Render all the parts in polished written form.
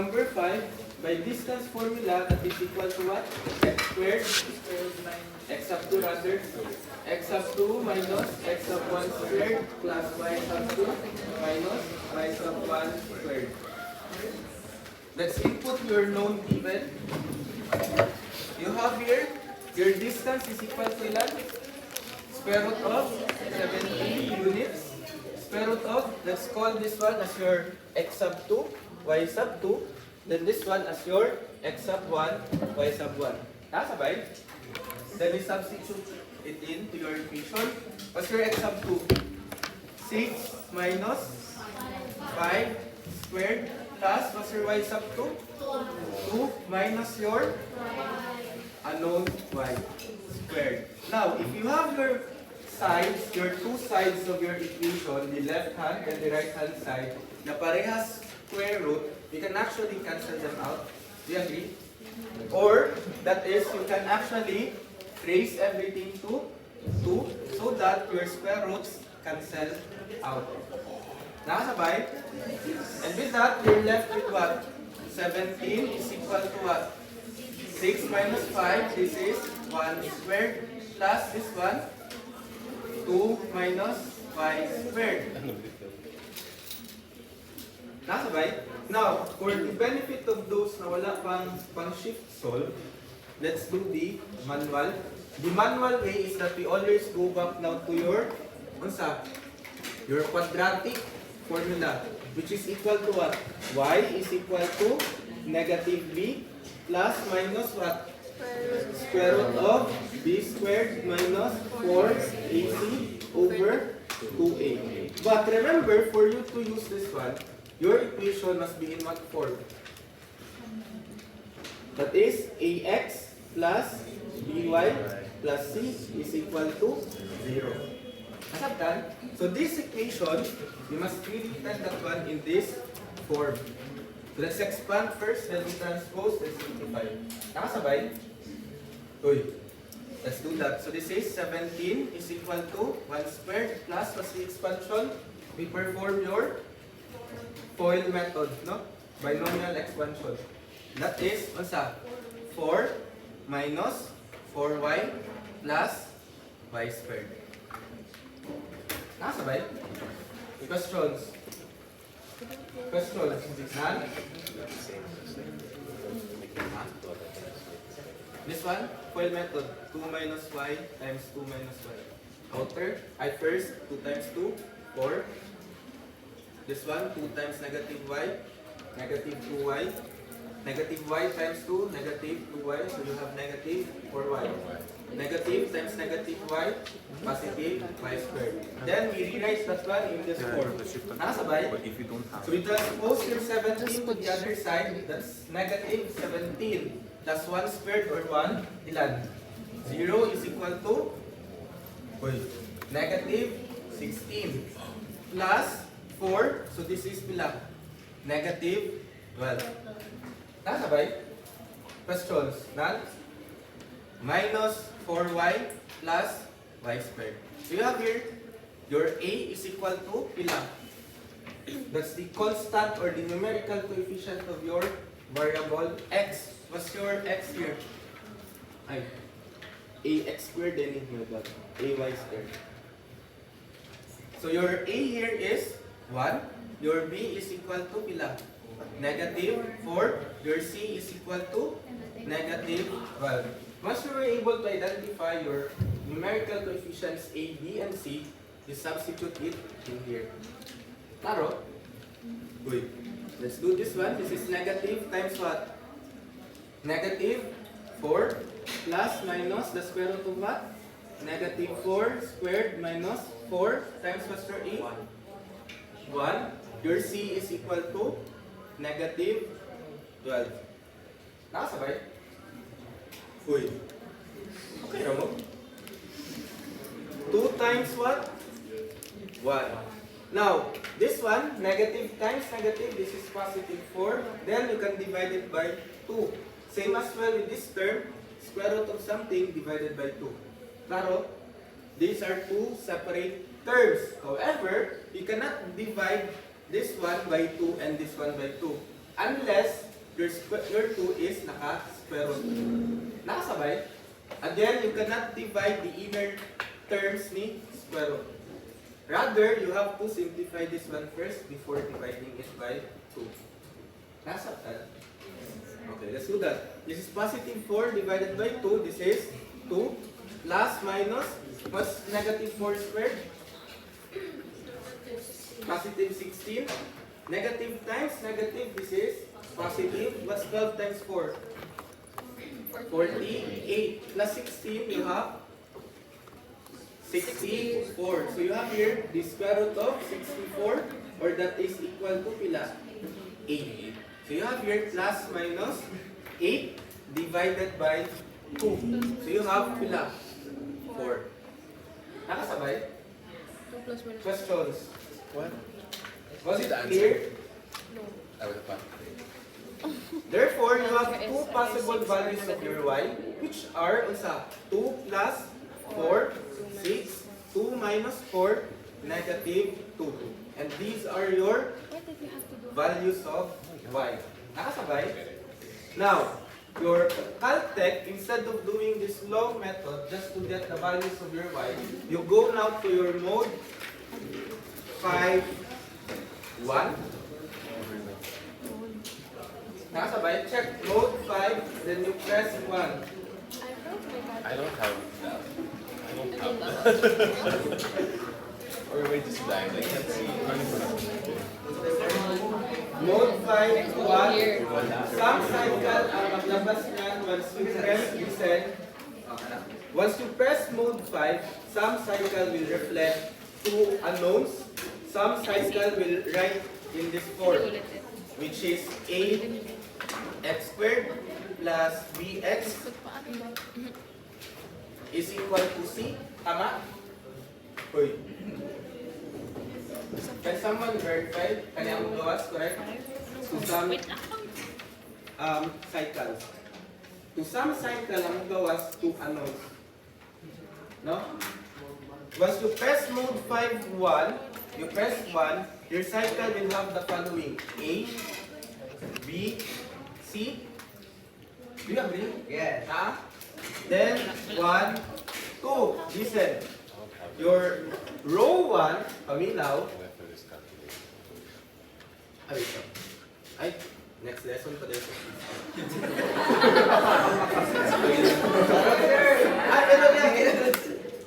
Number 5, by distance formula, that is equal to what? X squared, x up to rather, x up to minus x up 1 squared plus y up to minus y up 1 squared. Let's input your known given. You have here, your distance is equal to ilan? Square root of 70 units. Square root of, let's call this one as your x sub 2, y sub 2. Then this one as your x sub 1, y sub 1. Nakasabay? Then we substitute it into your equation. What's your x sub 2? 6 minus 5 squared plus what's your y sub 2? 2 minus your unknown y squared. Now, if you have your sides, your two sides of your equation, the left hand and the right hand side, na parehas square root, you can actually cancel them out. Do you agree? Or, that is, you can actually raise everything to 2 so that your square roots cancel out. Nakasabay? And with that, you're left with what? 17 is equal to what? 6 minus 5, this is 1 squared, plus this one, 2 minus y squared. Nakasabay? Now, for the benefit of those na wala pang shift solve, let's do the manual. The manual way is that we always go back now to your quadratic formula, which is equal to what? Y is equal to negative b plus minus what? Square root of b squared minus 4ac over 2a. But remember, for you to use this one, your equation must be in what form? That is, ax plus by plus c is equal to 0. Nasabtan? So this equation, we must rewrite that one in this form. So let's expand first, then we transpose, then simplify. Nakasabay? Uy. Let's do that. So this is 17 is equal to 1 squared plus what's the expansion? We perform your FOIL method, no? Binomial expansion. That is, what's that? 4 minus 4y plus y squared. Nakasabay? Questions? Questions? None? This one, FOIL method. 2 minus y times 2 minus y. Outer, I first, 2 times 2, 4. This one, 2 times negative y, negative 2y. Negative y times 2, negative 2y, so you have negative 4y. Negative times negative y, positive y squared. Then we rewrite that one in this form. Nakasabay? So we transpose your 17 to the other side, that's negative 17 plus 1 squared or 1, ilan? 0 is equal to negative 16 plus 4, so this is pila, negative 12. Nakasabay? Questions? None? Minus 4y plus y squared. So you have here, your a is equal to pila. That's the constant or the numerical coefficient of your variable x. What's your x here? Ay, ax squared then in here, ay squared. So your a here is 1, your b is equal to pila? Negative 4, your c is equal to negative 12. Once you were able to identify your numerical coefficients a, b, and c, you substitute it in here. Claro? Good. Let's do this one. This is negative times what? Negative 4 plus minus the square root of what? Negative 4 squared minus 4 times what's your a? 1. Your c is equal to negative 12. Nakasabay? Uy. Okay na mo? 2 times what? 1. Now, this one, negative times negative, this is positive 4. Then you can divide it by 2. Same as well with this term, square root of something divided by 2. Claro? These are two separate terms. However, you cannot divide this one by 2 and this one by 2 unless your 2 is naka-square root. Nakasabay? Again, you cannot divide the inner terms ni square root. Rather, you have to simplify this one first before dividing it by 2. Nasabtan? Okay, let's do that. This is positive 4 divided by 2. This is 2 plus minus. What's negative 4 squared? Positive 16. Negative times negative. This is positive. What's 12 times 4? 48. Plus 16, you have 64. So you have here the square root of 64, or that is equal to pila? 8. So you have here plus minus 8 divided by 2. So you have pila? 4. Nakasabay? 2 plus minus. Questions? What? Was See it the answer? clear? No. I would have Therefore, you have two possible values of your y, which are unsa? 2 plus 4, 6, 2 minus 4, negative 2. And these are your What did we have to do? values of y. Nakasabay? Now, your Caltech, instead of doing this long method just to get the values of your y, you go now to your mode 5, 1. Nakasabay? Check mode 5, then you press 1. I broke my I card. don't have that. I don't have that. Or wait, just dying. I can't see. Mode 5, 1. Some cycle ang maglabas niyan once you press reset. Once you press mode 5, some cycle will reflect two unknowns. Some cycle will write in this form, which is a x squared plus bx is equal to c. Tama? Hoy. Can someone verify? Kanyang gawas, correct? To some cycles. To some cycle, ang gawas to unknowns. No? Once you press mode 5, 1, you press 1, your cycle will have the following: A, B, C. Do you agree? Yes. Ha? Then, 1, 2. Listen. Your row 1, paminaw. Ay, wait lang. Ay, next lesson pa dito. Ay, pero yan.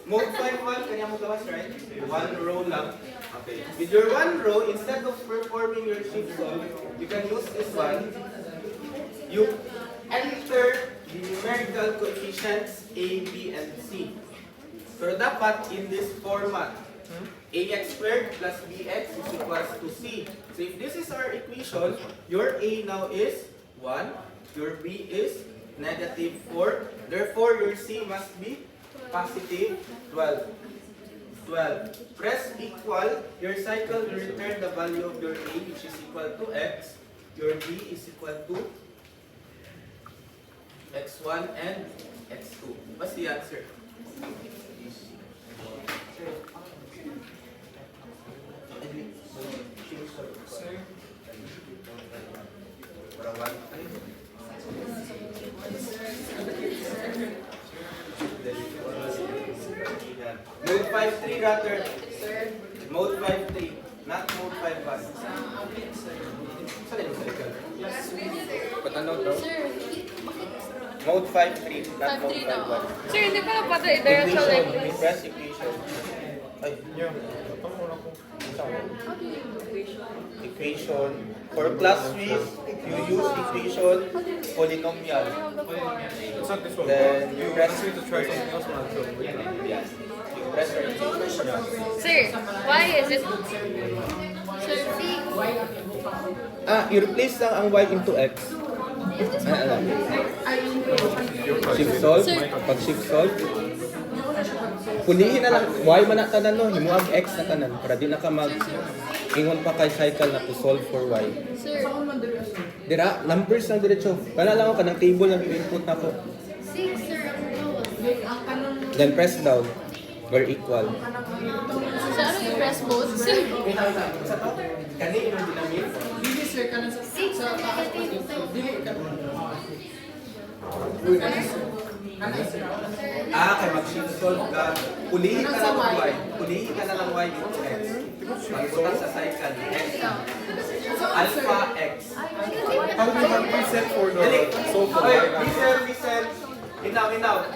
Mode 5-1, kanya mo gawas, right? One row lang. Okay. With your one row, instead of performing your shift solve, you can use this one. You enter the numerical coefficients A, B, and C. So dapat in this format, ax squared plus bx is equals to c. So if this is our equation, your a now is 1, your b is negative 4, therefore your c must be positive 12. 12. Press equal, your cycle will return the value of your a, which is equal to x, your b is equal to x1 and x2. What's the answer? Mode 5-3 rather. Mode 5-3, not mode 5-1. Saan yung cycle? Patanaw daw? Sir, Mode 5-3, not mode 5-3 na. 5-1. Sir, hindi pa na pata directional Equation, like we this. press equation. Ay, How do you do equation? equation. For class Swiss, you use equation polynomial. It's not this one. Then you press to try something else when I'm done with it. Yes. You press your equation. Sir, why is it? Sir, Ah, i-replace lang ang y into x. Shift solve. Pag shift solve, pulihin na lang. Y man na tanan no, himuag x na tanan. Para di na ka mag ingon pa kay cycle na to solve for y. sir, Dira, numbers lang diretso. Wala lang ako kanang table lang input na ko. 6, sir, ang Then press down. We're equal. Sa ano yung press mode? Sir, Kani yung dinamit. Dili sir kanang sa 6 sa negative. dili ka Kay mag-shift solve ka. Ulihin ka na ng y. Ulihin ka na ng y into x. Pagbutan sa cycle, x. Alpha x. How do we set for the solve for Okay, y? listen. Inaw.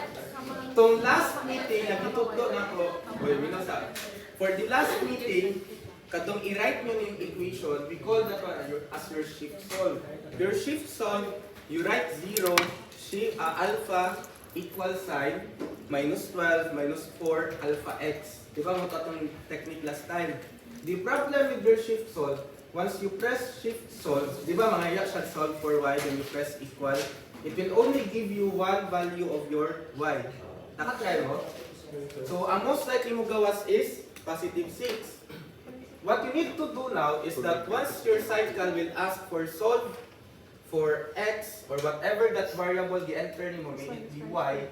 Tong last meeting, nagtutugdo na ko. For the last meeting, katong i-write nyo yung equation, we call that one as your shift solve. Your shift solve, you write 0, alpha equal sign, minus 12, minus 4, alpha x. Diba mo katong technique last time? The problem with your shift solve, once you press shift solve, diba mga iya siya solve for y, then you press equal, it will only give you one value of your y. Nakatry mo? So, ang most likely mo gawas is positive 6. What you need to do now is that once your cycle will ask for solve for x or whatever that variable the enter mo, may it be y,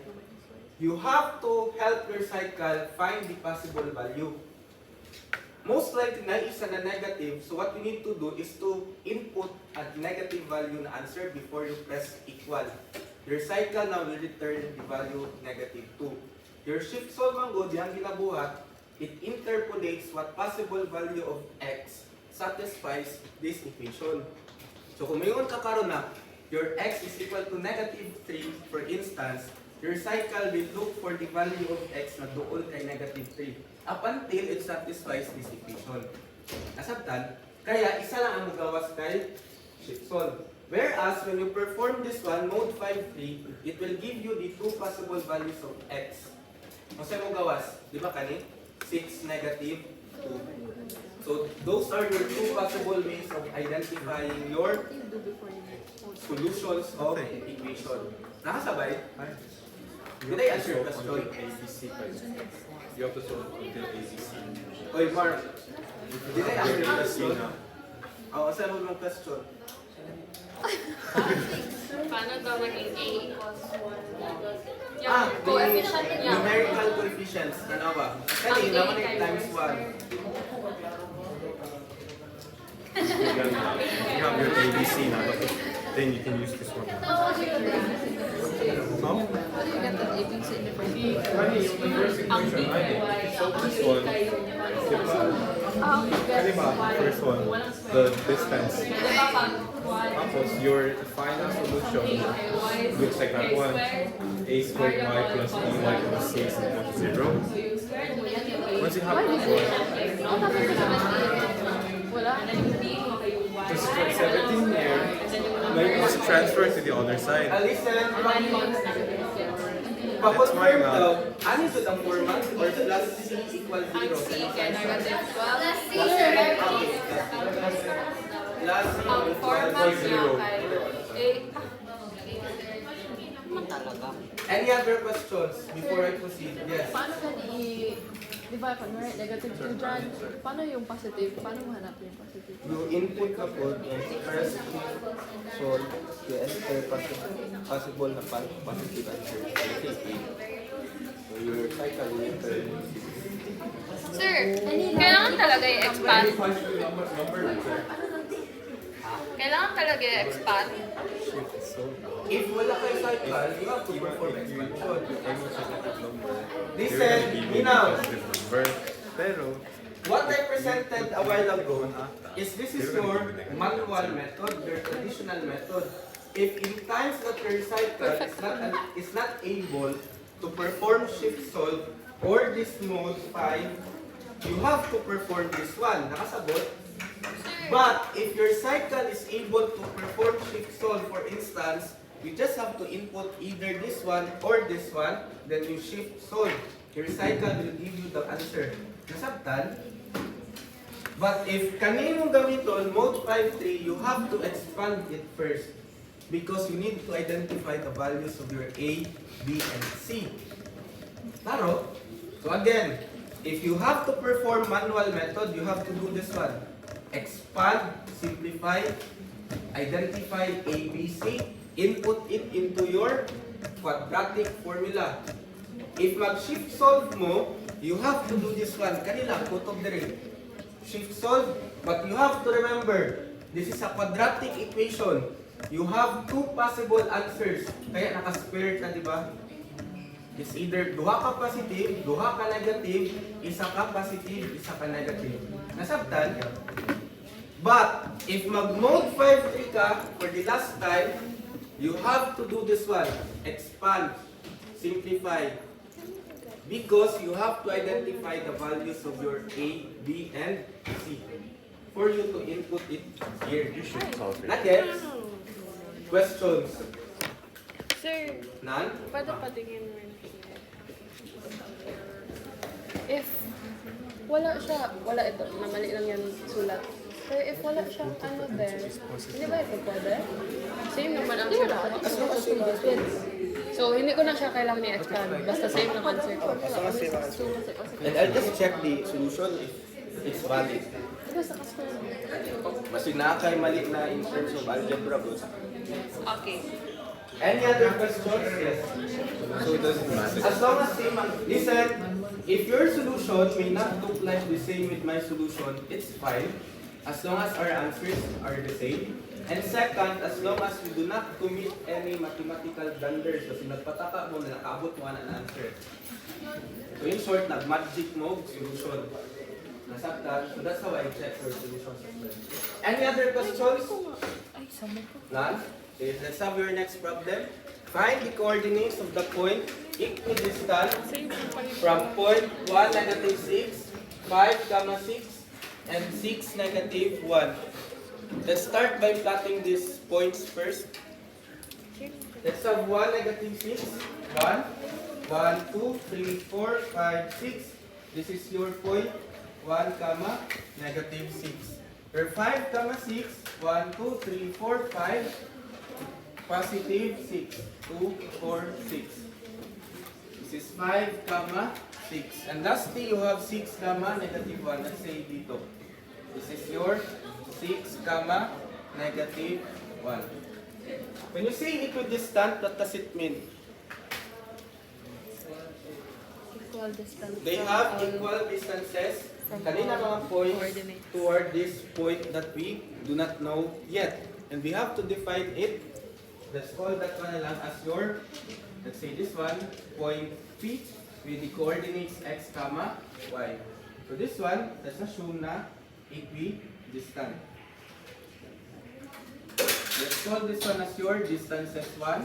you have to help your cycle find the possible value. Most likely na isa na negative, so what you need to do is to input a negative value na answer before you press equal. Your cycle now will return the value negative 2. Your shift solve mango, diyang ginabuhat, it interpolates what possible value of x satisfies this equation. So kung mayroon ka karon na your x is equal to negative 3, for instance, your cycle will look for the value of x na doon kay negative 3 up until it satisfies this equation. Nasabtan, kaya isa lang ang magawas kay shift solve. Whereas when you perform this one, mode 5-3, it will give you the two possible values of x. Kung saan mo gawas, di ba kani? 6, negative 2. So those are your two possible ways of identifying your solutions of equation. Nakasabay? Did I answer your question? ABC. You have to solve until ABC. Oy, Mark. Did I answer your question? na. Saan mo yung question? Paano daw maging A equals 1? The Coefficient niya. numerical coefficients. Ano ba? Kasi naman yung times 1. You have your ABC now, then you can use this one. No? So this one, first one, the distance. Tapos your final solution looks like that one. A squared y plus by plus c is equal to 0. Once you have that one, just 17 here, now you must transfer to the other side. Listen, That's why pa-confirm nga. daw, ano ito ang format or plus c equal 0? Ang C kay negative 12. Plus c Ang equal format 0. niya kay Any other questions before I proceed? Yes. Paano kan di ba, kunwari negative 2 dyan, paano yung positive? Paano mahanap yung positive? You input na po, press solve, you enter possible na positive answer. So your cycle will return. Sir, kailangan talaga i-expand. Kailangan talaga i-expand. If wala kayo cycle, you have to perform expansion. You're Listen, gonna be Minaw. positive number. Pero, What I presented a while ago is this is your manual method, your traditional method. If in times that your cycle is not able to perform shift solve or this mode 5, you have to perform this one. Nakasabot? But if your cycle is able to perform shift solve, for instance, you just have to input either this one or this one, then you shift solve. Your cycle will give you the answer. Nasabtan? But if kaninong gamiton, mode 5.3, you have to expand it first because you need to identify the values of your A, B, and C. Klaro? So again, if you have to perform manual method, you have to do this one. Expand, simplify, identify A, B, C, input it into your quadratic formula. If mag-shift solve mo, you have to do this one. Kanila, put of the ring. Shift solve, but you have to remember, this is a quadratic equation. you have two possible answers. Kaya naka-squared na, di ba? It's either duha ka positive, duha ka negative, isa ka positive, isa ka negative. Nasabtan? But, if mag-mode 5-3 ka, for the last time, you have to do this one. Expand, simplify. Because you have to identify the values of your A, B, and C. For you to input it here. You should solve it. Not yet. Questions? Sir, None? pwede patingin mo yun. If wala siya, wala ito, na mali lang yan sulat. Pero if wala siyang ano there, hindi ba ito pwede? Same naman ang sulat. So, hindi ko na siya kailangan i-expand. Basta same ang answer ko. And I'll just check the solution if it's valid. Basta ka-square. Kasi nakakay mali na in terms of algebra books. Okay. Any other questions? Yes. So it doesn't matter. As long as same, listen, if your solution may not look like the same with my solution, it's fine. As long as our answers are the same. And second, as long as we do not commit any mathematical blunders, kasi nagpataka mo na nakaabot mo na answer. So in short, nag-magic mo, solution. Nasabtan, so that's how I check your solutions as well. Any other questions? None? Okay, let's have your next problem. Find the coordinates of the point equidistant from point 1, negative 6, 5, comma 6, and 6, negative 1. Let's start by plotting these points first. Let's have 1, negative 6, 1, 1, 2, 3, 4, 5, 6. This is your point 1, comma, negative 6. Your 5, comma 6, 1, 2, 3, 4, 5. Positive 6, 2, 4, 6. This is 5, comma, 6. And lastly, you have 6, comma, negative 1. Let's say dito. This is your 6, comma, negative 1. When you say equidistant, what does it mean? Equal distance. They have equal distances. Kanina mga points toward this point that we do not know yet. And we have to define it. Let's call that one lang as your, let's say this one, point P with the coordinates x, comma, y. So this one, let's assume na equidistant. Let's call this one as your distances 1,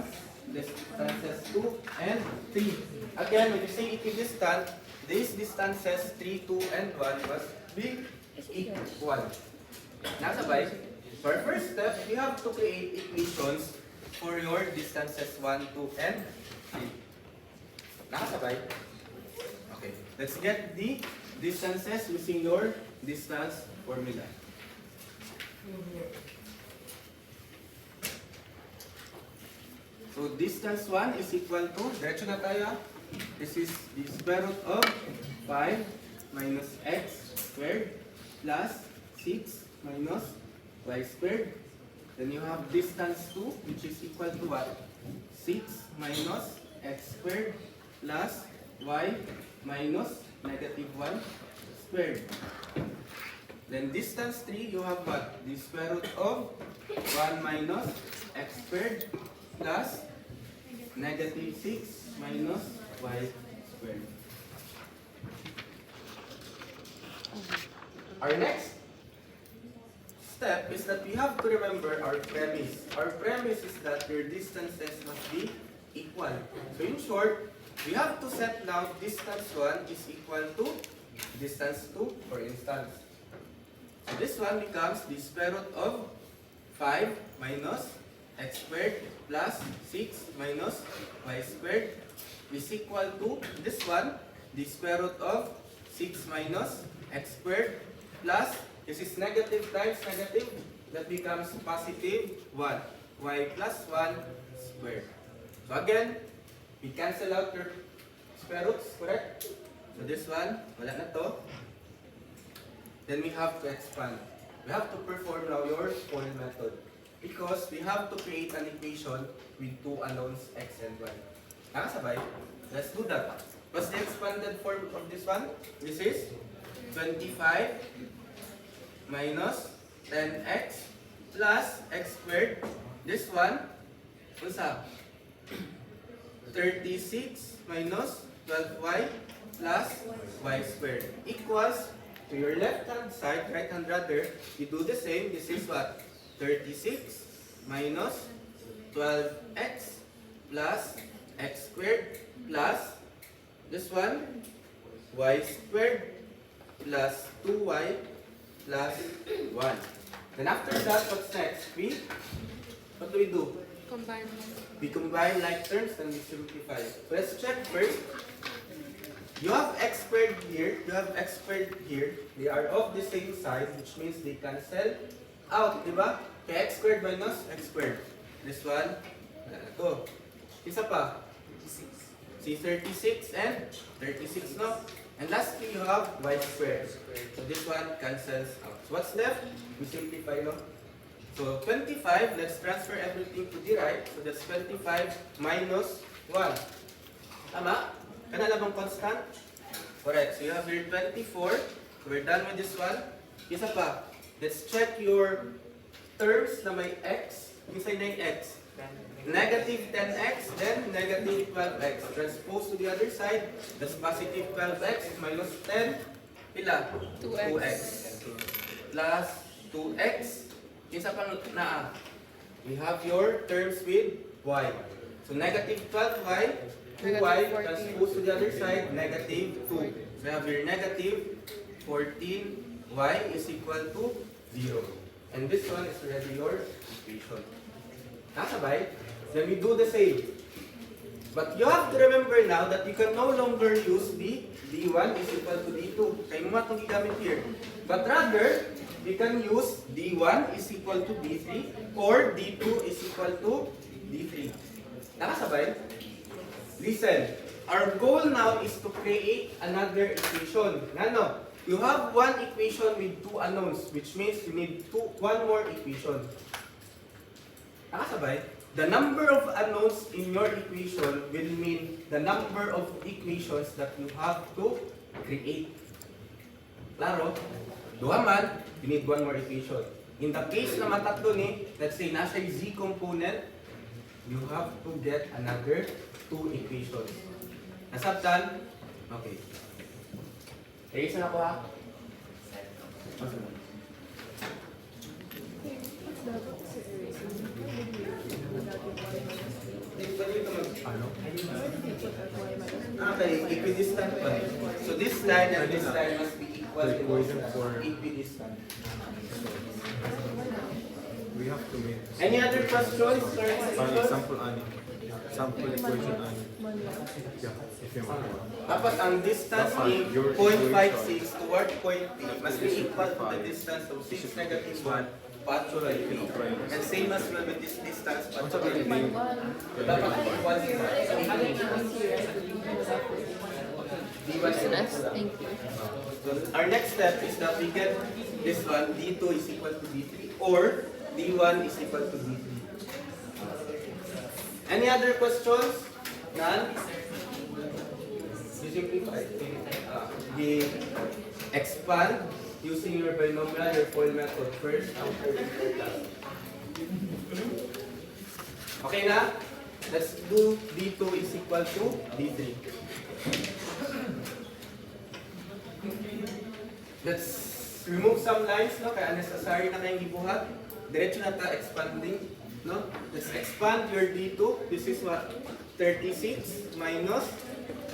distances 2, and 3. Again, when you say equidistant, these distances 3, 2, and 1 must be equal. Nasabay? For our first step, we have to create equations for your distances 1, 2, and 3. Nakasabay? Okay. Let's get the distances using your distance formula. So distance 1 is equal to, diretso na tayo. This is the square root of 5 minus x squared plus 6 minus y squared. Then you have distance 2, which is equal to what? 6 minus x squared plus y minus negative 1 squared. Then distance 3, you have what? The square root of 1 minus x squared plus negative 6 minus y squared. Our next step is that we have to remember our premise. Our premise is that your distances must be equal. So in short, we have to set now distance 1 is equal to distance 2, for instance. So this one becomes the square root of 5 minus x squared plus 6 minus y squared is equal to this one, the square root of 6 minus x squared plus, this is negative times negative, that becomes positive 1. Y plus 1 squared. So again, we cancel out your square roots, correct? So this one, wala na to. Then we have to expand. We have to perform now your whole method. Because we have to create an equation with two unknowns x and y. Nakasabay? Let's do that. What's the expanded form of this one? This is 25 minus 10x plus x squared This one, what's up? 36 minus 12y plus y squared equals, to your left hand side, right hand rather, you do the same. This is what? 36 minus 12x plus x squared plus this one, y squared plus 2y plus 1. Then after that, what's next? What do we do? Combine. We combine like terms and we simplify. So let's check first. You have x squared here, you have x squared here. They are of the same side, which means they cancel out, di ba? Kaya x squared minus x squared. This one, wala na to. Isa pa. See 36 and 36, no? And lastly, you have y squared. So this one cancels out. So what's left? We simplify, no? So 25, let's transfer everything to the right. So that's 25 minus 1. Tama? Kana lang bang constant? Correct. So you have here 24. So we're done with this one. Isa pa. Let's check your terms na may x. Isa na yung x. Negative 10x, then negative 12x. Transpose to the other side. That's positive 12x minus 10. Pila? 2x. Plus 2x. Isa pang na. We have your terms with y. So negative 12y, 2y, transpose to the other side, negative 2. So we have your negative 14y is equal to 0. And this one is already your equation. Nakasabay? Then we do the same. But you have to remember now that you can no longer use the d1 is equal to d2. Kaya mo matong gigamit here. But rather, we can use d1 is equal to d3 or d2 is equal to d3. Nakasabay? Listen, our goal now is to create another equation. Ano? You have one equation with two unknowns, which means you need one more equation. Nakasabay? The number of unknowns in your equation will mean the number of equations that you have to create. Klaro? Duha man, you need one more equation. In the case na matatlo ni, let's say nasa yung z component, you have to get another two equations. Nasabtan? Okay. Erase na ako ha? Okay, equidistant pa. So this line and this line must be equal The equation to for- equidistant. We have to make Any other questions? Sorry, example ani. Sample equation ani. Yeah, if you want. Dapat ang distance Dapat ni your 0.56 toward point P must be equal to the distance of 6 negative 1 path to right P. And same as well with this distance path to right P. Dapat equal sila. Business. Thank you. So our next step is that we get this one, D2 is equal to D3 or D1 is equal to D3. Any other questions? None? You simplify. We expand using your binomial, your FOIL method first, after your last. Okay na? Let's do D2 is equal to D3. Let's remove some lines, no? Kaya unnecessary na kayong ibuhat. Diretso na ta expanding, no? Let's expand your D2. This is what? 36 minus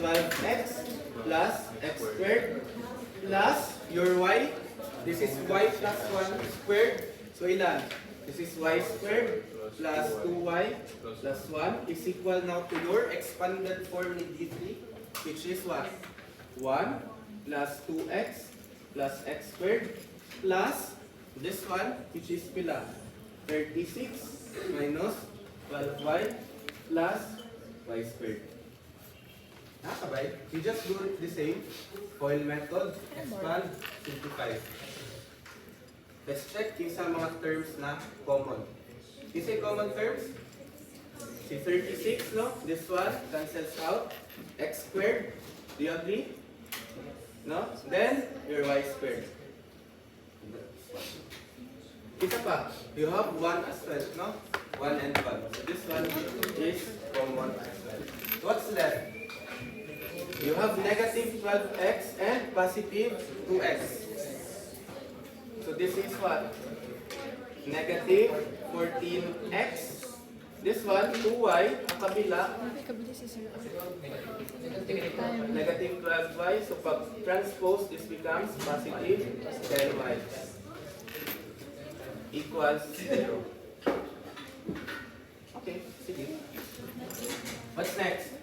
12x plus x squared plus your y. This is y plus 1 squared. So ilan? This is y squared plus 2y plus 1 is equal now to your expanded form ni D3, which is what? 1 plus 2x plus x squared plus this one, which is pila 36 minus 12y plus y squared. Nakakabay? You just do it the same. FOIL method, expand, simplify. Let's check yung sa mga terms na common. Is it common terms? Si 36, no? This one cancels out. X squared. Do you agree? No? Then, your y squared. Isa pa, you have 1 as well, no? 1 and 1. So this one is common as well. What's left? You have negative 12x and positive 2x. So this is what? Negative 14x. This one, 2y, ang kabila, negative 12y. So pag transpose, this becomes positive 10y. Equals 0. Okay, sige. What's next?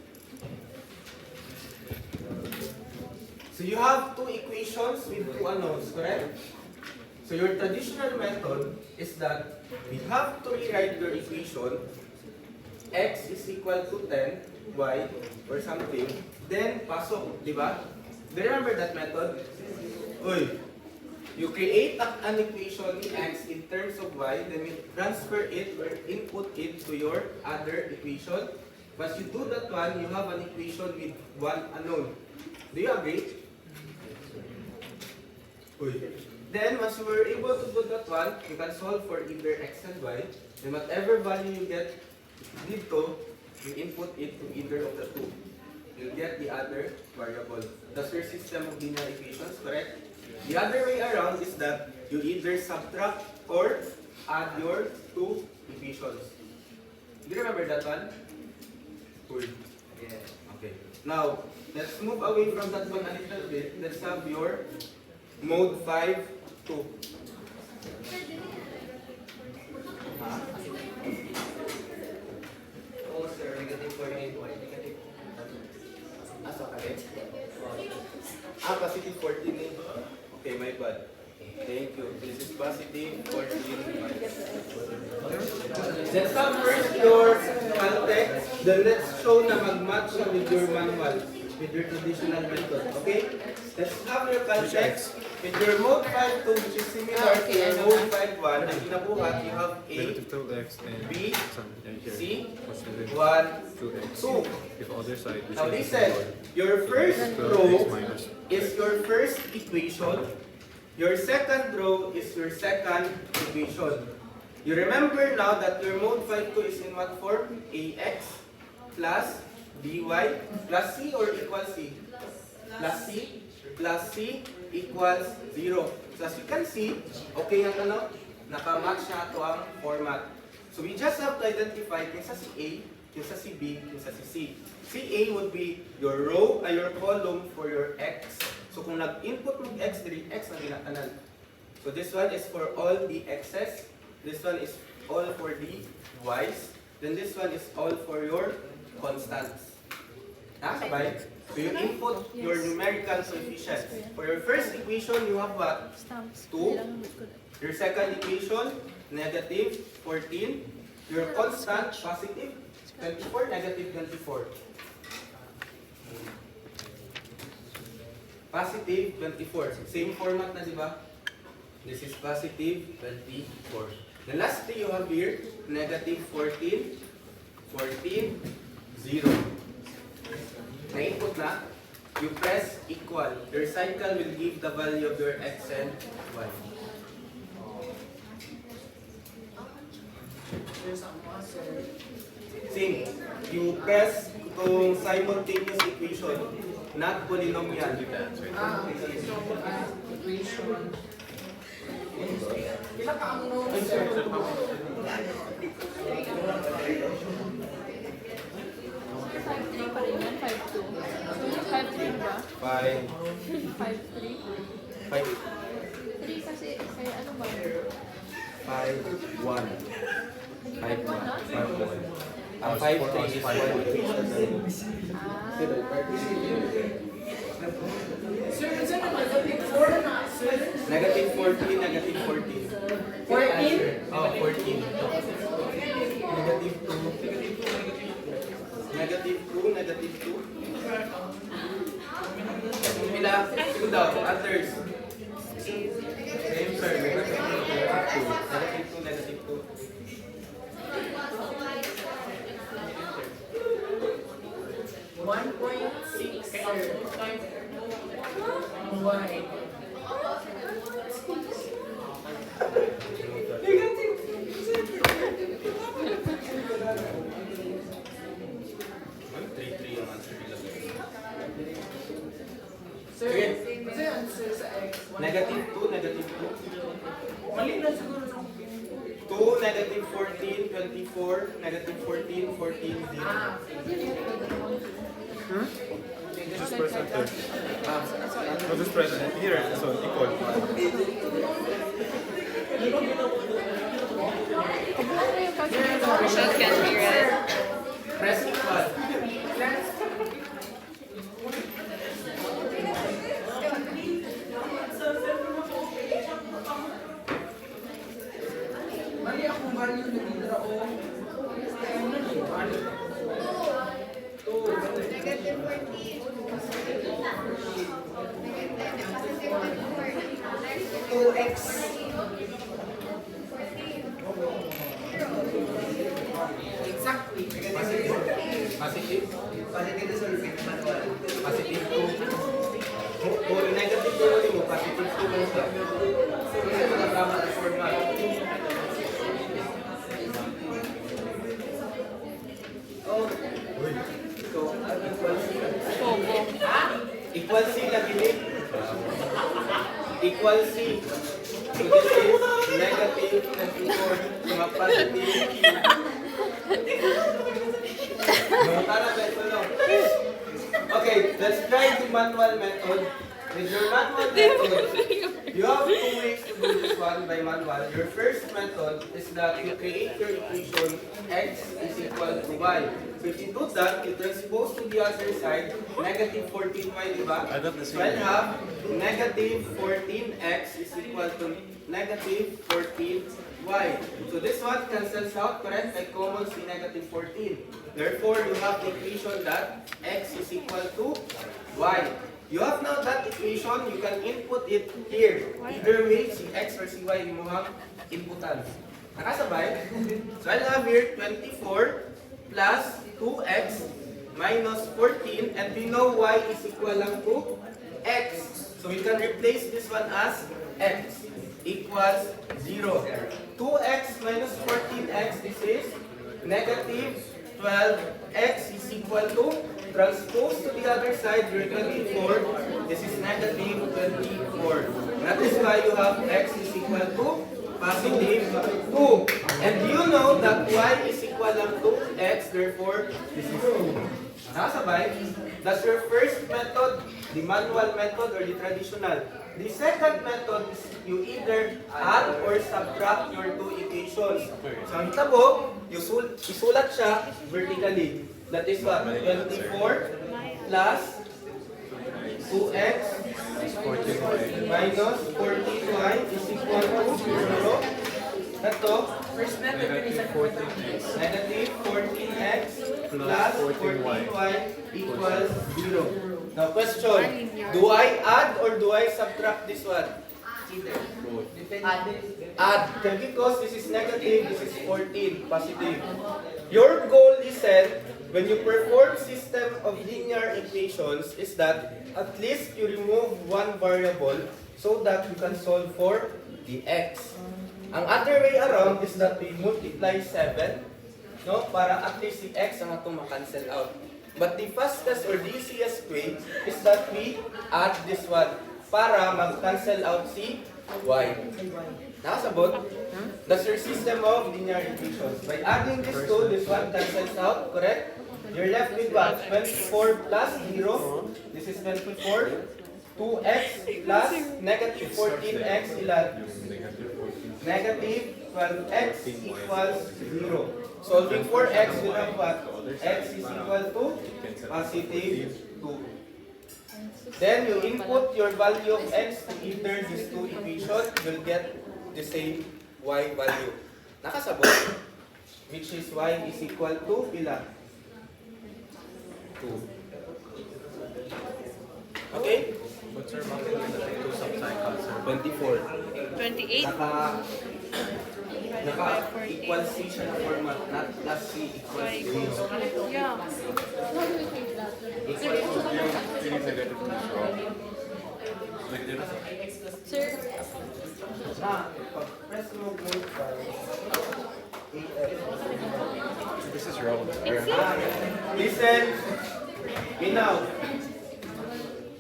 So you have two equations with two unknowns, correct? So your traditional method is that we have to rewrite your equation x is equal to 10, y, or something, then pasok, di ba? Do you remember that method? Uy, you create an equation in x in terms of y, then you transfer it or input it to your other equation. Once you do that one, you have an equation with one unknown. Do you agree? Uy. Then, once you were able to do that one, you can solve for either x and y. Then whatever value you get dito, you input it to either of the two. You'll get the other variable. That's your system of linear equations, correct? The other way around is that you either subtract or add your two equations. Do you remember that one? Cool. Yeah. Okay. Now, let's move away from that one a little bit. Let's have your mode 5, 2. Huh? Oh, sir, negative 48y. Negative. Asa ka rin? Positive 14 eh. Okay, my bad. Thank you. This is positive 14. Let's have first your caltex. Then let's show na mag-match siya with your manual, with your traditional method. Okay? Let's have your caltex. With your mode 5.2, which is similar to your mode 5.1, ang kinabuhat, you have A, Negative 2x and B, some and here. C, Positive 1, 2x. 2. If other side, which Now is listen, your first 12x row minus is your first equation. Your second row is your second equation. You remember now that your mode 5.2 is in what form? Ax plus by plus c or equal c? Plus c plus c equals 0. So as you can see, okay ang ano? Nakamatch na ito ang format. So we just have to identify kung sa si A, kung sa si B, kung sa si C. Si A would be your row, your column for your x. So kung nag-input mo x3, x na ginatanan. So this one is for all the x's. This one is all for the y's. Then this one is all for your constants. Sabay? So you input your numerical coefficients. For your first equation, you have what? 2. Your second equation, negative 14. Your constant, positive 24, negative 24. Positive 24. Same format na, di ba? This is positive 24. The last thing you have here, negative 14, 14, 0. Na-input na, you press equal. Your cycle will give the value of your x and y. Same. You press itong simultaneous equation, not polynomial. Pa rin yan, 5-2. 5-3 ba? 5, 5-3? 5, 3 kasi, kaya ano ba? 5, 1. 5, 1. 5-1 na? 5, 1. Ang 5, 3 is 1 equation. Negative 14, negative 14. 14? Oh, 14. Negative 2. Negative 2, negative 2. Pila, ito daw, others. Same, sir. Negative 2, negative 2. negative 2, negative 2. Mali na siguro. 2, negative 14, 24, negative 14, 14, 0. This is present there. No, this is present. Here, so equal. Shot can be read. Press equal. Positive. Positive to solve manual. Positive 2. Kung negative 2 mo, positive 2 mo siya. Kasi magkakama ang format. Oh. So, equal C lagi din. Equal C. So this is negative 24. So positive. Okay, let's try the manual method. With your manual method, you have two ways to do this one by manual. Your first method is that you create your equation x is equal to y. So if you do that, you transpose to the other side, negative 14y, diba? So I'll have negative 14x is equal to negative 14y. So this one cancels out, correct? I common see negative 14. Therefore, you have the equation that x is equal to y. You have now that equation, you can input it here. Either way, si x or si y, mo have inputan. Nakasabay? So I'll have here 24 plus 2x minus 14, and we know y is equal lang to x. So we can replace this one as x equals 0. 2x minus 14x, this is negative 12x is equal to, transpose to the other side, your 24, this is negative 24. That is why you have x is equal to positive 2. And you know that y is equal to x, therefore, this is 2. Nakasabay? That's your first method, the manual method or the traditional. The second method is you either add or subtract your two equations. So ang tabo, isulat siya vertically. That is what? 24 plus 2x minus 14y is equal to 0. Ito, First method is negative 14x plus 14y equals 0. Now question, do I add or do I subtract this one? Add. Because this is negative, this is 14, positive. Your goal is said, when you perform system of linear equations, is that at least you remove one variable so that you can solve for the x. Ang other way around is that we multiply 7, no, para at least si x ang atong ma-cancel out. But the fastest or the easiest way is that we add this one para mag-cancel out si y. Nakasabot? That's your system of linear equations. By adding this two, this one cancels out, correct? You're left with what? 24 plus 0. This is 24. 2x plus negative 14x ilan? Negative 12x equals 0. Solving for x, we'll have what? X is equal to positive 2. Then you input your value of x to either these two equations, you'll get the same y value. Nakasabot, which is y is equal to pila? 2. Okay? What's our two subcycles? 24. 28? Naka-equal C siya na format, not plus C equals 0. Yeah. How do we change that? Equal to 0. Negative 2. Negative Sir, Press mo mode by This is relevant. Listen. Now.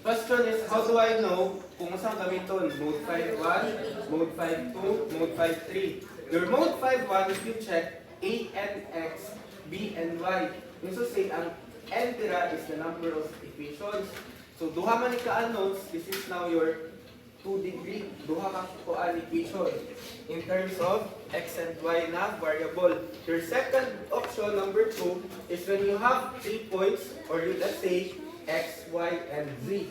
Question is, how do I know kung saan gamiton? Mode 5.1, Mode 5.2, Mode 5.3. Your Mode 5.1, if you check, A and X, B and Y. Yung so say, ang N tira is the number of equations. So, duha man ni ka-unknowns, this is now your 2 degree. Duha ka kuan equation in terms of X and Y na variable. Your second option, number 2, is when you have 3 points, or you let's say, X, Y, and Z.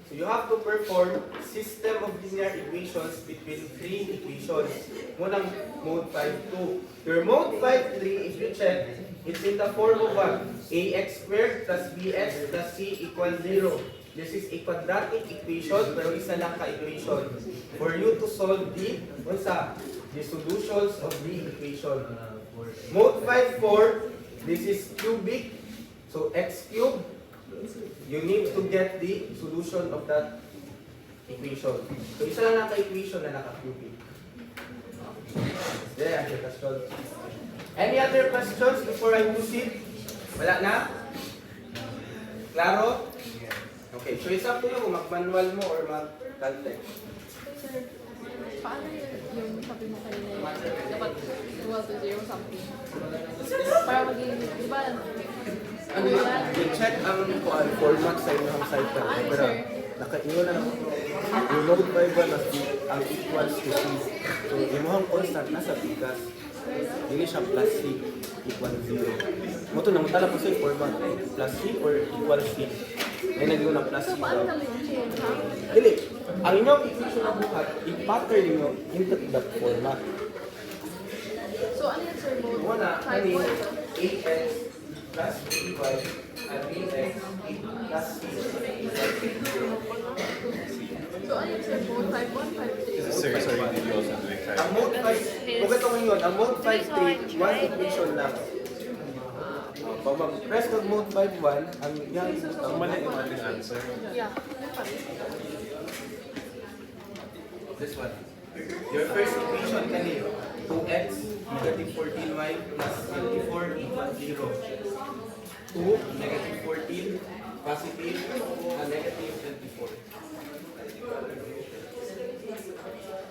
So you have to perform system of linear equations between 3 equations. Munang mode 5.2. Your mode 5.3, if you check, it's in the form of what? Ax squared plus bx plus c equals 0. This is a quadratic equation, pero isa lang ka-equation. For you to solve the solutions of the equation. Mode 5.4, this is cubic. So x cubed. You need to get the solution of that equation. So, isa lang naka-equation na naka-cubic. There, answer question. Any other questions before I proceed? Wala na? Klaro? Okay, so it's up to you kung mag-manual mo or mag-caltech. Sir, paano yung sabi mo kanina dapat 12 to 0 something? Para maging, di ba? Ano yun? I-check ang format sa inyong site na. Pero, naka-inyo na naman. Yung node 5 na ang equals to C. So, imuhang constant nasa bigas. Hindi siya plus C equals 0. Mo ito, namutala po sa yung format. Plus C or equals C. May naging na plus C. Dili, ang inyong equation na buhat, i-pattern ninyo into that format. So, ano yan, sir? Mode Una, 5 ano yung AX plus BY at BX plus C. So, ano yan, sir? Mode 5.1, 5.3? Sir, sorry, did you also do it? Ang mode 5, kung ito ngayon, ang mode 5.3, one equation lang. Pag mag-press ng mode 5.1, ang yan, Ang mali yung ating answer. Yeah. this one. Your first equation kanino, 2x negative 14y plus 24 equals 0. 2, negative 14, positive, and negative 24.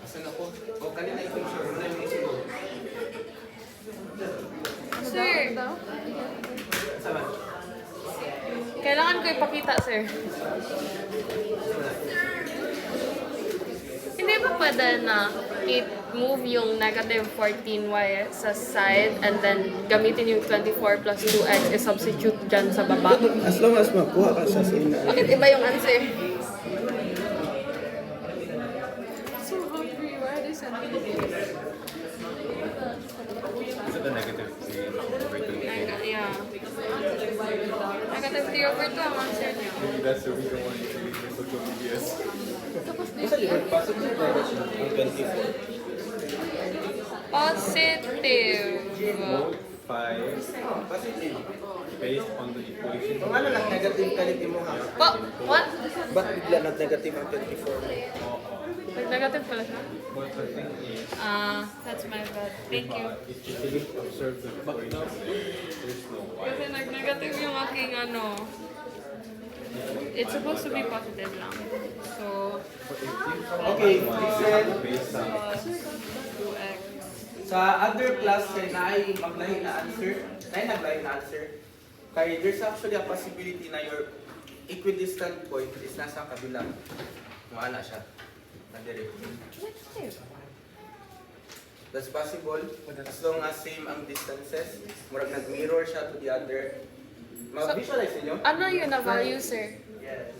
Asan ako? O, kanina equation, wala yung isunod. Sir, Sama. kailangan ko ipakita, sir. Hindi ba pwede na i-move yung negative 14y sa side and then gamitin yung 24 plus 2x i-substitute dyan sa baba? As long as makuha ka sa ina. Bakit iba yung answer? So hungry. Why are they sending me this? Is it the negative 3 over 2? Yeah. Negative 3 over 2 ang answer niya. Maybe that's the reason why you delete your social medias. Isa yun, positive negative ang 24. Positive. Mode 5 Positive. based on the equation. Kung ano lang negative kalit mo ha? What? Ba't bigla nag-negative ang 24? Nag-negative pala siya? But the thing is, That's my bad. Thank you. if you really observe the equation, there's no y. Kasi nag-negative yung aking ano. It's supposed to be positive lang. So, Okay, listen. Based on plus 2x. Sa other class, kay naay maglahi na answer, naglahi na answer. Kaya there's actually a possibility na your equidistant point is nasa kabilang. Maana siya. Nandiri. That's possible. As long as same ang distances, murag nag-mirror siya to the other. Mag-visualize niyo? Ano yun na value, sir? Yes.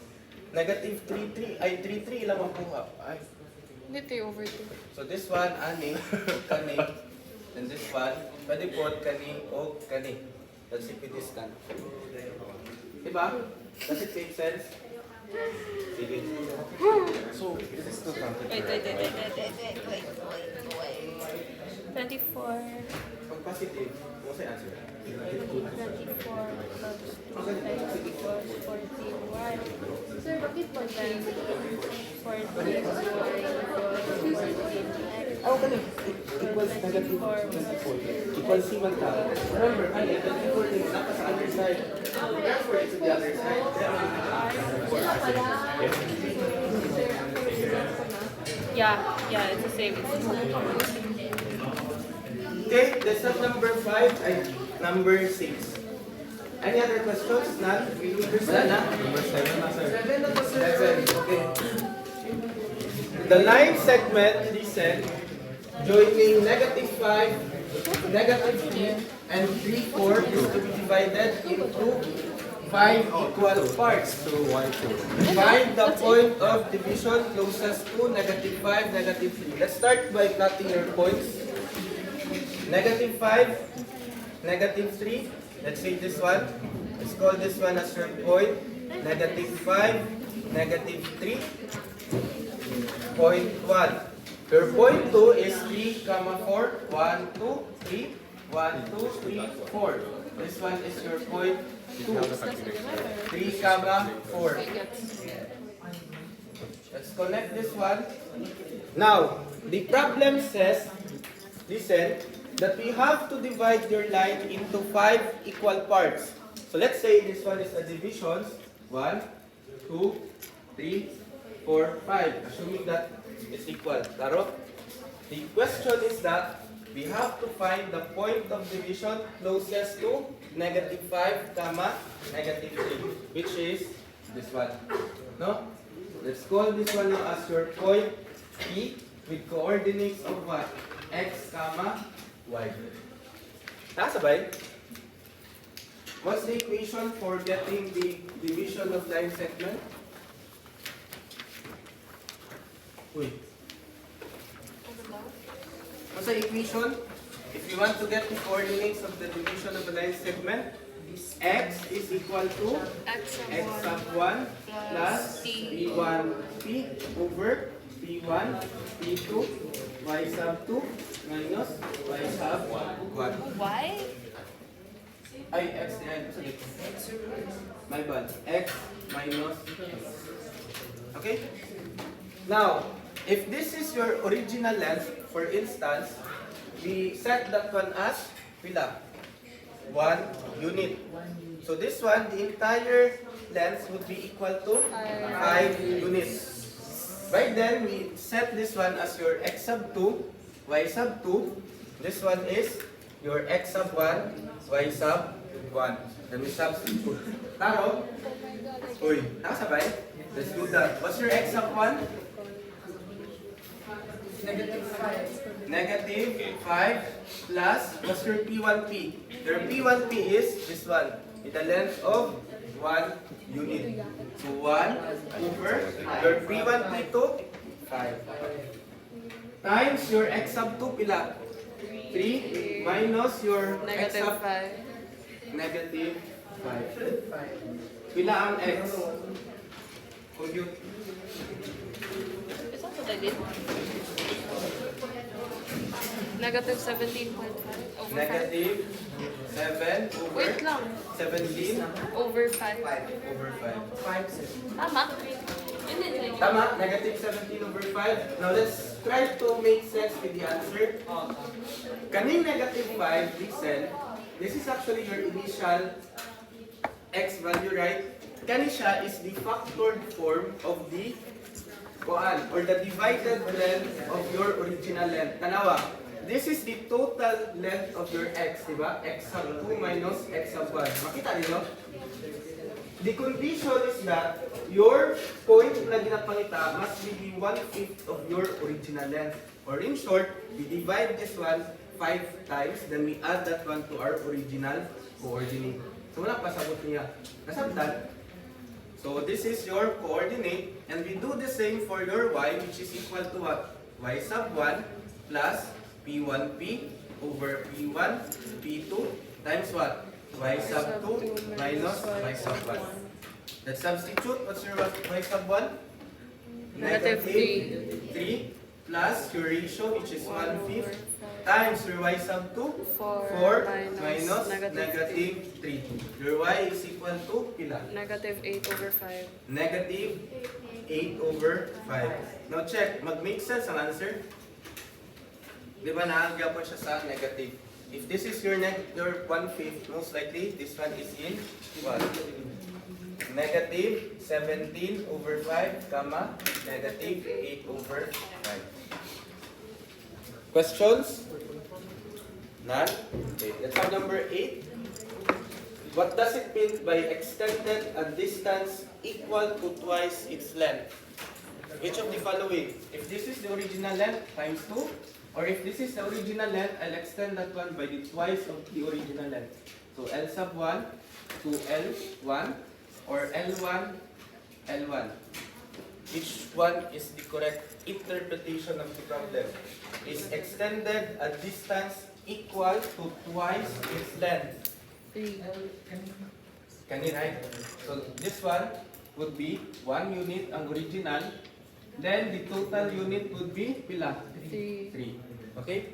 Negative 3, 3, ay 3, 3 ilang makuha. Ay. Hindi 3 over 2. So this one, ani, kani, and this one, pwede po kani o kani. That's equidistant. Diba? Does it make sense? Sige. So, is this still counted? Wait. 24. Pag positive, what's the answer? 24 plus 2x equals 14y. Sir, bakit po Then 14y equals 14x. Oh, kani. Equals negative 24. Equals C man ta. Remember, kani, 24 is naka sa other side. Therefore, it's to the other side. Yeah, it's the same. Okay, that's not number 5 and number 6. Any other questions? None? Wala na? Number 7 na, sir. 7. Okay. The line segment descent joining negative 5, negative 3, and 3, 4 is to be divided into 5 equal parts. So y2. Find the point of division closest to negative 5, negative 3. Let's start by plotting your points. Negative 5, negative 3. Let's say this one. Let's call this one as your point. Negative 5, negative 3. Point 1. Your point 2 is 3, 4. 1, 2, 3. 1, 2, 3, 4. This one is your point 2. 3, 4. Let's connect this one. Now, the problem says, listen, that we have to divide your line into 5 equal parts. So let's say this one is a division. 1, 2, 3, 4, 5. Assuming that it's equal. Claro? The question is that we have to find the point of division closest to negative 5, negative 3, which is this one. No? Let's call this one now as your point P with coordinates of what? X, y. Nasabay? What's the equation for getting the division of line segment? Uy. What's the equation? If you want to get the coordinates of the division of a line segment, x is equal to X x sub 1 plus p1p over p1 p2 y sub 2 minus y sub 1. Why? Ay, x yan. My bad. X minus x. Okay? Now, if this is your original length, for instance, we set that one as pila. 1 unit. So this one, the entire length would be equal to 5 units. Right then, we set this one as your x sub 2, y sub 2. This one is your x sub 1, y sub 1. Then we substitute. Taro? Uy, nakasabay? Let's do that. What's your x sub 1? Negative 5 plus, what's your P1P? Your P1P is this one, with a length of 1 unit. So 1 over your P1P to 5. Times your x sub 2 pila? 3 minus your x Negative sub 5. negative 5. Pila ang x? Compute. Is that what I did? Negative 17.5 over 5. Negative 7 over Wait lang. 17 Over 5. over 5. Tama? Hindi. Tama, negative 17 over 5. Now let's try to make sense with the answer. Kaning negative 5, listen, this is actually your initial x value, right? Kani siya is the factored form of the kuan or the divided length of your original length. Tanawa, this is the total length of your x, diba? X sub 2 minus x sub 1. Makita niyo? The condition is that your point na ginapangita must be the 1/5 of your original length. Or in short, we divide this one 5 times, then we add that one to our original coordinate. So wala pasabot niya. Nasabtan? So this is your coordinate, and we do the same for your y, which is equal to what? Y sub 1 plus P1P over P1, P2 times what? Y sub 2 minus Y sub 1. Let's substitute. What's your Y sub 1? Negative 3 plus your ratio, which is 1/5 times your Y sub 2, 4 minus negative 3. Your Y is equal to pila? Negative 8 over 5. Negative 8 over 5. Now check, mag-make sense ang answer? Di ba naagya po siya sa negative? If this is your 1/5, most likely this one is in what? negative 17 over 5, comma, negative 8 over 5. Questions? None? Okay, let's have number 8. What does it mean by extended a distance equal to twice its length? Which of the following? If this is the original length, times 2. Or if this is the original length, I'll extend that one by the twice of the original length. So L sub 1 to L1 or L1, L1. Which one is the correct interpretation of the problem? Is extended a distance equal to twice its length? 3. Can you write? So this one would be 1 unit ang original. Then the total unit would be pila? 3. 3. Okay?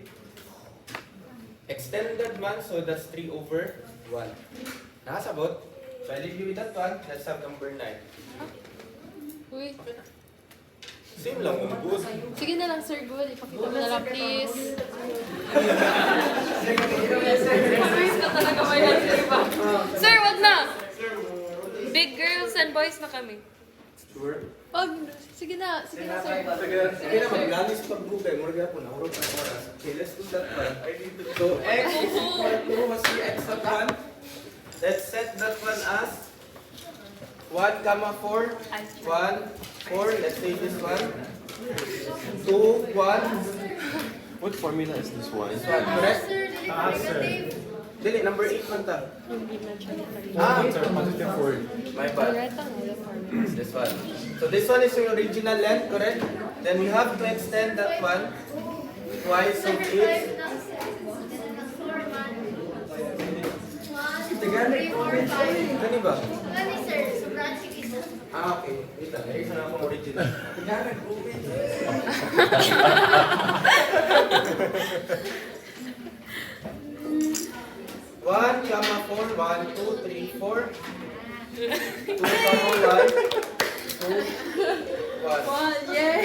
Extended man, so that's 3 over 1. Nakasabot? So I leave you with that one. Let's have number 9. Uy. Same lang, good. Sige na lang, Sir Good. Ipakita mo na lang, please. Please ka talaga ba yan, diba? Sir, wag na! Big girls and boys na kami. Sure. Wag. Sige na, sir. Sige na, maglalis pag-google. Murga po, nahurot na oras. Okay, let's do that one. So x is equal to, what's the x of 1? Let's set that one as 1, 4, 1, 4, let's say this one. 2, 1, What formula is this one? this one, correct? Dili, number 8 man ta. Positive 4. My bad. This one. So this one is your original length, correct? Then we have to extend that one twice of it. Kani ba? Ah, okay. Wait lang. Erase na akong original. One, comma, 4, 1, 2, 3, 4. 2, comma, 1, 2, 1. Yay!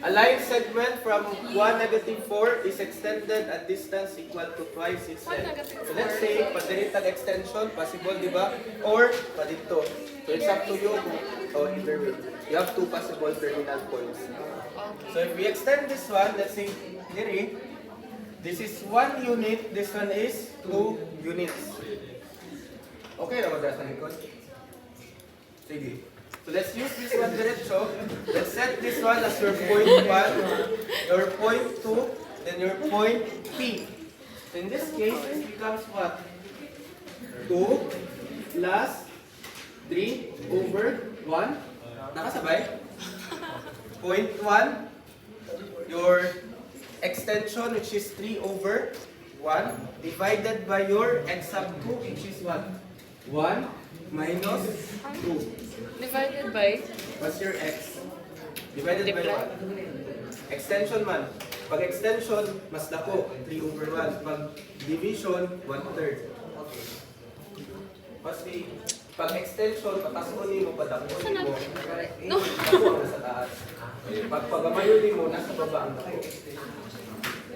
A line segment from 1, negative 4 is extended at distance equal to twice its length. So let's say, padiritag extension, possible, di ba? Or, padito. So it's up to you or either way. You have two possible terminal points. So if we extend this one, let's say, here, this is 1 unit, this one is 2 units. Okay na ba sa likod? Sige. So let's use this one diretso. Let's set this one as your point 1, your point 2, then your point P. So in this case, this becomes what? 2 plus 3 over 1. Nakasabay? Point 1, your extension which is 3 over 1 divided by your x sub 2 which is what? 1 minus 2. Divided by? What's your x? Divided by what? Extension man. Pag extension, mas dako, 3 over 1. Pag division, 1/3. What's the... Pag extension, patasonin mo, padakunin mo. No. Dako ang nasa taas. Pag pagamayonin mo, nasa baba ang dako.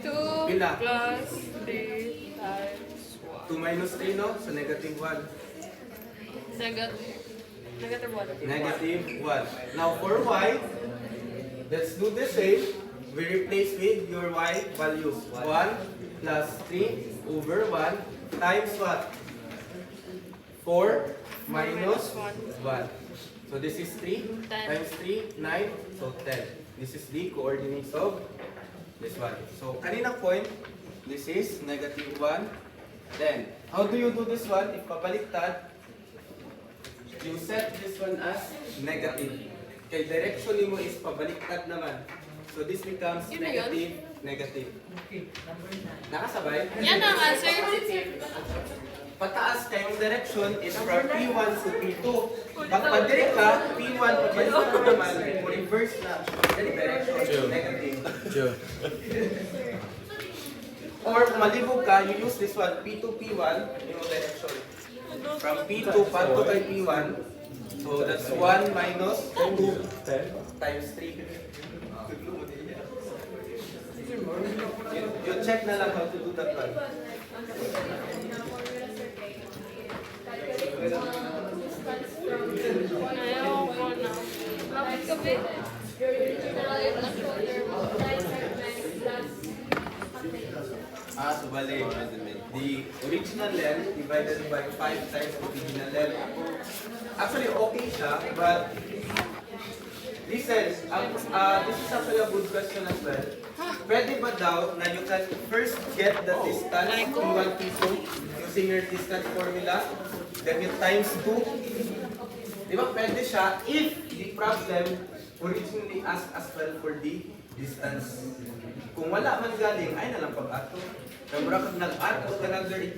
2 Pila? plus 3 times 2 minus 3, no? So negative 1. 1. Negative 1. Negative 1. Now for y, let's do the same. We replace with your y values. 1 plus 3 over 1 times what? 4 minus 1. So this is 3 times 3, 9. So 10. This is the coordinates of this one. So kanina point, this is negative 1. Then, how do you do this one? If pabaliktad, you set this one as negative. Kay direction mo is pabaliktad naman. So this becomes Yun na yun? negative, negative. Nakasabay? Yan ang answer. Pataas kayong direction is from P1 to P2. Pag padirect ka, P1 pabaliktad mo naman, reverse na. Then direction, negative. Or kung malibog ka, you use this one, P2, P1, yung direction. From P2 pato kay P1, so that's 1 minus 2 times 3. You check na lang how to do that one. Ayoko na. Bakit kasi? So bali, the original length divided by 5 times the original length. Actually, okay siya, but listen, this is actually a good question as well. Pwede ba daw na you can first get the distance P1, P2 using your distance formula, then you times 2? Di ba pwede siya if the problem originally asked as well for the distance. Kung wala man galing, ay na lang pag-ato. Kaya mura kag nag-ato ka another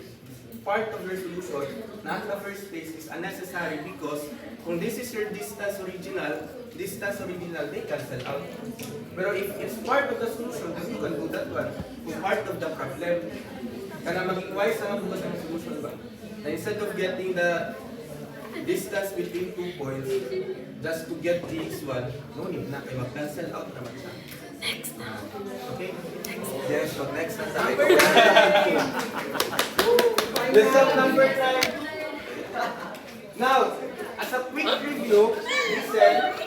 part of your solution na at the first place is unnecessary because kung this is your distance original, they cancel out. Pero if it's part of the solution, then you can do that one. Kung part of the problem, kana maging wise ang bukas ang solution ba? Na instead of getting the distance between 2 points, just to get this one, no need na kayo mag-cancel out naman siya. Next na. Okay? Yes, so next na tayo. Lesson number 9. Now, as a quick review, listen.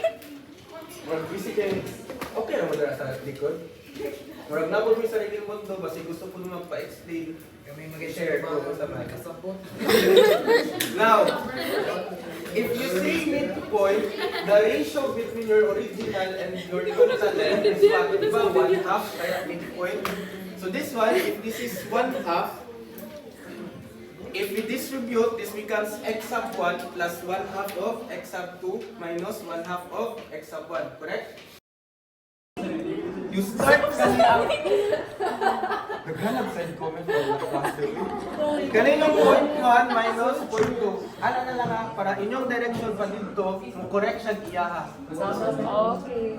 Murag basically, okay na mo dara sa likod. Murag nabog mo sa sarili mundo, basi gusto ko naman pa-explain. Kami Share mag-share ko sa man. Kasabot. Now, if you see midpoint, the ratio between your original and your total length is what? Diba? 1/2 kaya midpoint. So this one, if this is 1/2, if we distribute, this becomes x sub 1 plus 1/2 of x sub 2 minus 1/2 of x sub 1. Correct? You start kanina. Naghanap sa comment mo. Kaninong point 1 minus point 2. Ano na lang ha, para inyong direction pa dito, mo correct siya iyaha. Okay.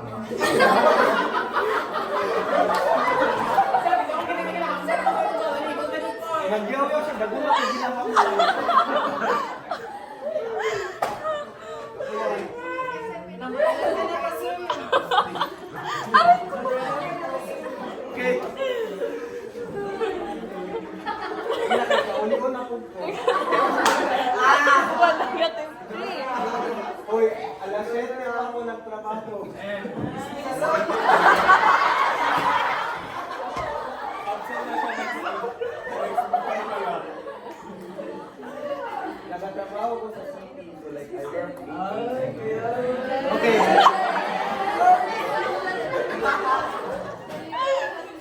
Nagyaw-yaw siya, dagula ko ginagawa mo. Okay. Uli-uli na po po. Uy, alas 7 na ako nagtrabaho. Absent na siya nagtrabaho ko sa city, so like I work. Okay.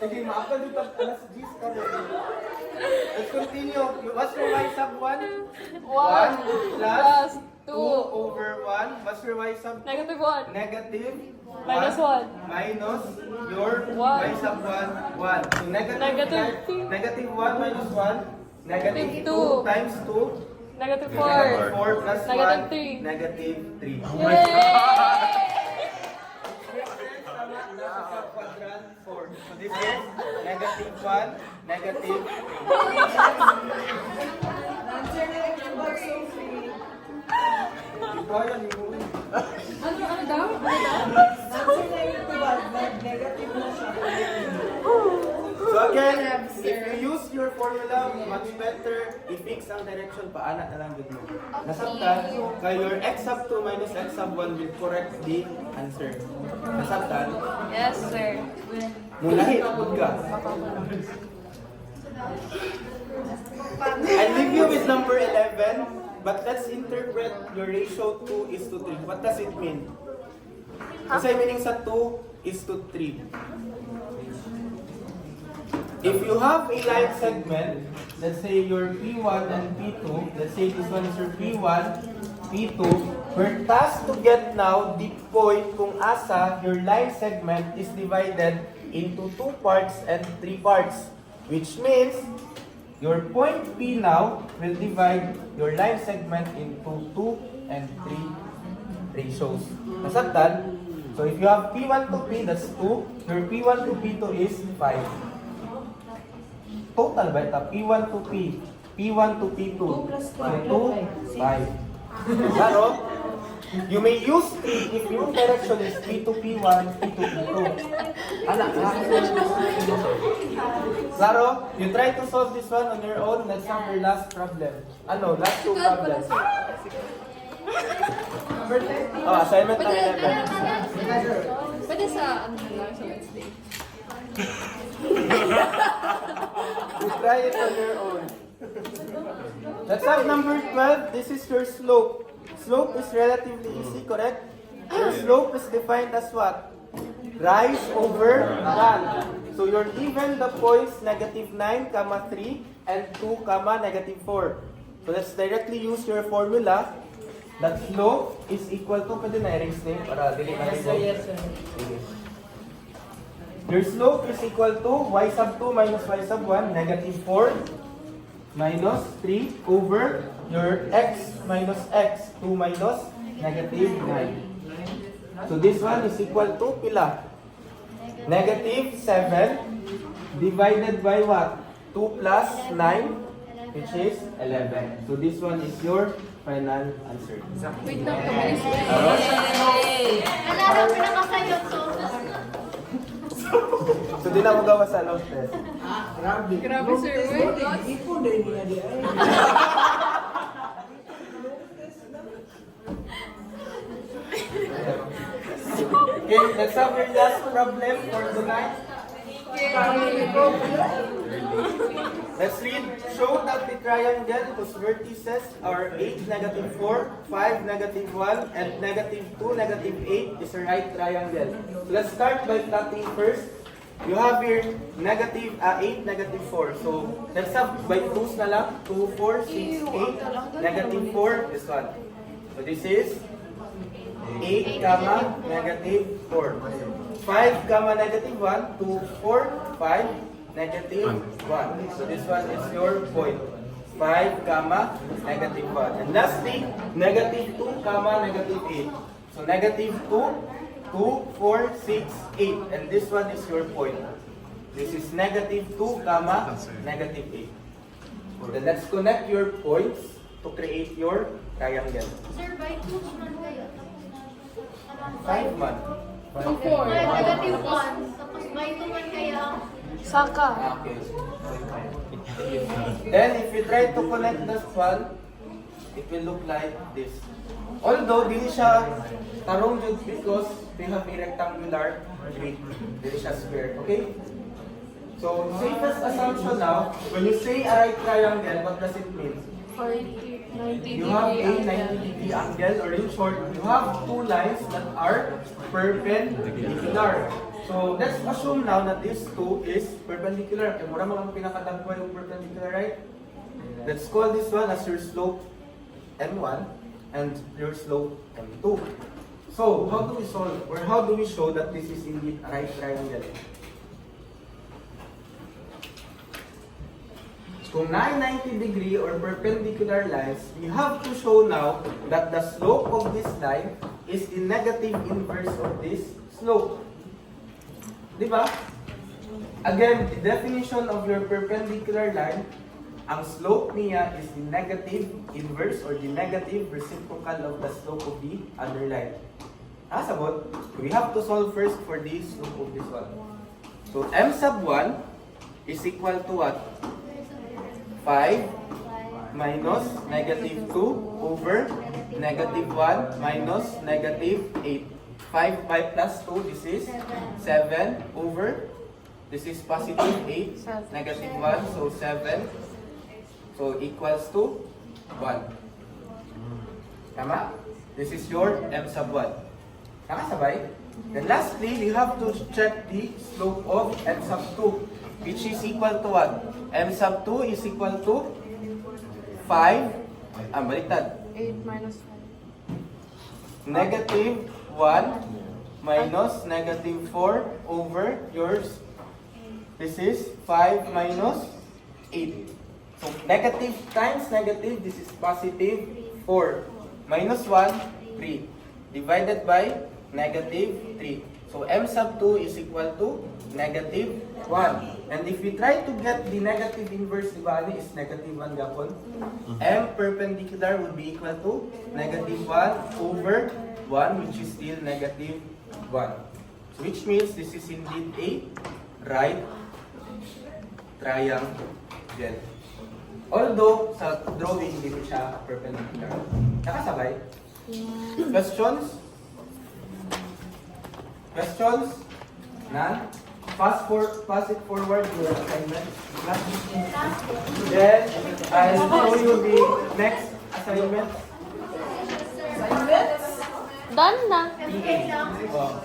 Sige, maapal dito alas 10 ka rin. Let's continue. What's your y sub 1? 1 plus 2 over 1. What's your y sub 2? Negative 1. Negative Minus 1. minus your One. y sub 1. 1. So Negative two. negative 1 minus 1. Negative Negative 2 2. times 2. Negative 4. Negative 4 plus 1. Negative 3. Negative 3. Yay! Quadrant 4. So this is negative 1, negative. Ito yan, yung Ano daw? So again, if you use your formula, much better i-fix ang direction, paana na lang mo. Nasabtan, kaya your x sub 2 minus x sub 1 will correct the answer. Nasabtan, Yes, sir. mulahi na po ka. I'll leave you with number 11, but let's interpret your ratio 2 is to 3. What does it mean? Kasi meaning sa 2 is to 3. If you have a line segment, let's say your P1 and P2, let's say this one is your P1, P2, we're tasked to get now the point kung asa your line segment is divided into 2 parts and 3 parts. Which means, your point P now will divide your line segment into 2 and 3 ratios. Nasabtan? So if you have P1 to P, that's 2. Your P1 to P2 is 5. Total ba ito? P1 to P. P1 to P2. 2 plus 5. So 2, 5. Claro? You may use 3 if yung direction is P to P1, P to P2. Anak, Claro, you try to solve this one on your own. Let's have your last problem. Ano, last 2 problems. Assignment ng 11. Pwede sa, ano lang, sa Wednesday. You try it on your own. Let's have number 12. This is your slope. Slope is relatively easy, correct? Your slope is defined as what? Rise over run. So you're given the points -9, 3, and 2, -4. So let's directly use your formula. That slope is equal to, pwede na i-erase name para dili na ito. Your slope is equal to y sub 2 minus y sub 1, -4 minus 3 over your x minus x, 2 minus -9. So this one is equal to pila? -7 divided by what? 2 plus 9, which is 11. So this one is your final answer. Wait lang, kamalis. Wala na pinakasayot so. So di na mo gawa sa long test. Grabe, sir. Wait, Okay, let's have your last problem for tonight. Let's read. Show that the triangle whose vertices are 8, -4, 5, -1, and -2, -8 is a right triangle. So let's start by plotting first. You have here -8, -4. So let's have by 2's na lang. 2, 4, 6, 8, -4, this one. So this is 8, -4. 5, -1, 2, 4, 5, -1. So this one is your point. 5, -1. And lastly, -2, -8. So -2, 2, 4, 6, 8. And this one is your point. This is -2, -8. Then let's connect your points to create your triangle. Sir, by 2 man kayo. 5 man. 2, 4. -1. Tapos by 2 man kayo. Saka. Okay. Then if you try to connect this one, it will look like this. Although dili siya tarong jud because we have a rectangular grid. Dili siya square, okay? So safest assumption now, when you say a right triangle, what does it mean? 90 You have a 90-degree angle, or in short, you have two lines that are perpendicular. So let's assume now that this two is perpendicular. Kaya mura mga pinakadagpo yung perpendicular, right? Let's call this one as your slope M1 and your slope M2. So how do we solve, or how do we show that this is indeed a right triangle? Kung 90-degree or perpendicular lines, we have to show now that the slope of this line is the negative inverse of this slope. Diba? Again, the definition of your perpendicular line, ang slope niya is the negative inverse or the negative reciprocal of the slope of the other line. Sabot, we have to solve first for the slope of this one. So m sub 1 is equal to what? 5 minus -2 over -1 minus -8. 5 by plus 2, this is 7 over, this is positive 8, -1, so 7. So equals to 1. Tama? This is your m sub 1. Nakasabay? Then lastly, we have to check the slope of m sub 2, which is equal to what? M sub 2 is equal to 5, baliktad. 8 minus 5. -1 minus -4 over yours. This is 5 minus 8. So negative times negative, this is positive 4. Minus 1, 3. Divided by -3. So m sub 2 is equal to negative 1. And if we try to get the negative inverse, di ba, ano is negative 1 gapon? M perpendicular would be equal to negative 1 over 1, which is still negative 1. So which means this is indeed a right triangle. Although sa drawing dito siya perpendicular. Nakasabay? Questions? Questions? None? Pass it forward to your assignment. Then, I'll show you the next assignment. Done na. PA. Oh.